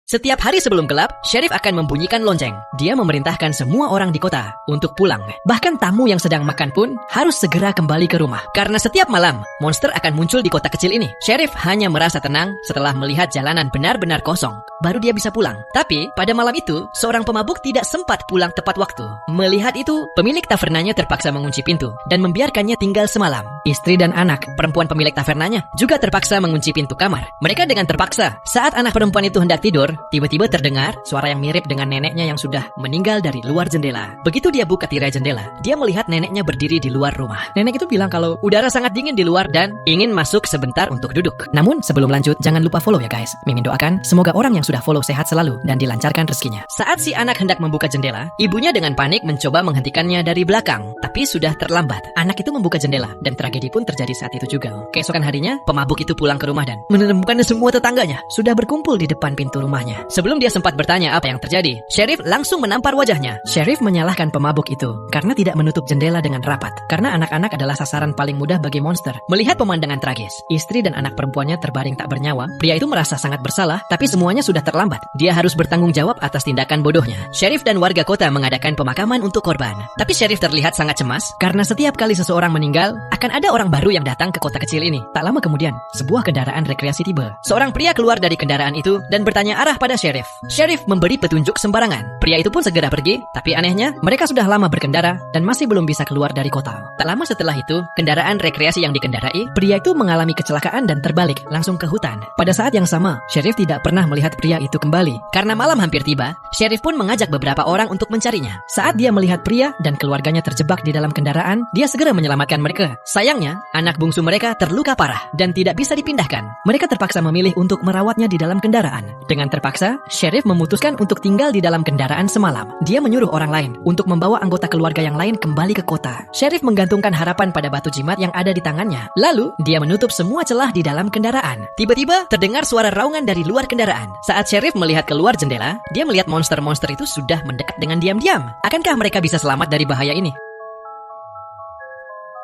Setiap hari sebelum gelap, Sheriff akan membunyikan lonceng. Dia memerintahkan semua orang di kota untuk pulang. Bahkan tamu yang sedang makan pun harus segera kembali ke rumah. Karena setiap malam, monster akan muncul di kota kecil ini. Sheriff hanya merasa tenang setelah melihat jalanan benar-benar kosong. Baru dia bisa pulang. Tapi, pada malam itu, seorang pemabuk tidak sempat pulang tepat waktu. Melihat itu, pemilik tavernanya terpaksa mengunci pintu dan membiarkannya tinggal semalam. Istri dan anak, perempuan pemilik tavernanya, juga terpaksa mengunci pintu kamar. Mereka dengan terpaksa, saat anak perempuan itu hendak tidur, tiba-tiba terdengar suara yang mirip dengan neneknya yang sudah meninggal dari luar jendela. Begitu dia buka tirai jendela, dia melihat neneknya berdiri di luar rumah. Nenek itu bilang kalau udara sangat dingin di luar dan ingin masuk sebentar untuk duduk. Namun sebelum lanjut, jangan lupa follow ya guys. Mimin doakan semoga orang yang sudah follow sehat selalu dan dilancarkan rezekinya. Saat si anak hendak membuka jendela, ibunya dengan panik mencoba menghentikannya dari belakang. Tapi sudah terlambat. Anak itu membuka jendela dan tragedi pun terjadi saat itu juga. Keesokan harinya, pemabuk itu pulang ke rumah dan menemukan semua tetangganya sudah berkumpul di depan pintu rumahnya. Sebelum dia sempat bertanya apa yang terjadi, Sheriff langsung menampar wajahnya. Sheriff menyalahkan pemabuk itu karena tidak menutup jendela dengan rapat. Karena anak-anak adalah sasaran paling mudah bagi monster. Melihat pemandangan tragis, istri dan anak perempuannya terbaring tak bernyawa, pria itu merasa sangat bersalah, tapi semuanya sudah terlambat. Dia harus bertanggung jawab atas tindakan bodohnya. Sheriff dan warga kota mengadakan pemakaman untuk korban. Tapi Sheriff terlihat sangat cemas karena setiap kali seseorang meninggal, akan ada orang baru yang datang ke kota kecil ini. Tak lama kemudian, sebuah kendaraan rekreasi tiba. Seorang pria keluar dari kendaraan itu dan bertanya arah pada Sheriff. Sheriff memberi petunjuk sembarangan. Pria itu pun segera pergi, tapi anehnya, mereka sudah lama berkendara dan masih belum bisa keluar dari kota. Tak lama setelah itu, kendaraan rekreasi yang dikendarai, pria itu mengalami kecelakaan dan terbalik langsung ke hutan. Pada saat yang sama, Sheriff tidak pernah melihat pria itu kembali. Karena malam hampir tiba, Sheriff pun mengajak beberapa orang untuk mencarinya. Saat dia melihat pria dan keluarganya terjebak di dalam kendaraan, dia segera menyelamatkan mereka. Sayangnya, anak bungsu mereka terluka parah dan tidak bisa dipindahkan. Mereka terpaksa memilih untuk merawatnya di dalam kendaraan. Dengan terpaksa, Sheriff memutuskan untuk tinggal di dalam kendaraan semalam. Dia menyuruh orang lain untuk membawa anggota keluarga yang lain kembali ke kota. Sheriff menggantungkan harapan pada batu jimat yang ada di tangannya. Lalu, dia menutup semua celah di dalam kendaraan. Tiba-tiba, terdengar suara raungan dari luar kendaraan. Saat Sheriff melihat keluar jendela, dia melihat monster-monster itu sudah mendekat dengan diam-diam. Akankah mereka bisa selamat dari bahaya ini?